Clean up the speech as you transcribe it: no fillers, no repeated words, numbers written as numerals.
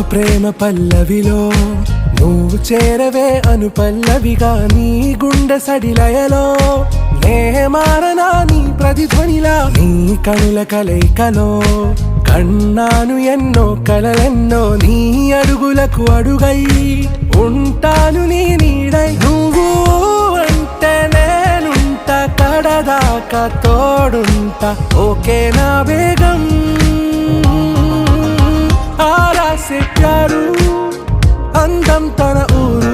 ప్రేమ పల్లవిలో నువ్వు చేరవే అను పల్లవిగా నీ గుండె సడిలయలో నే మారనా నీ ప్రతిధ్వనిలా నీ కనుల కలయికలో కన్నాను ఎన్నో కలలెన్నో నీ అడుగులకు అడుగై ఉంటాను నీ నీడై నువ్వు అంటే నేనుంట కడదాకా తోడుంటా ఓకే నా బేగం ఆరా से प्यारू అందం తన ఊరు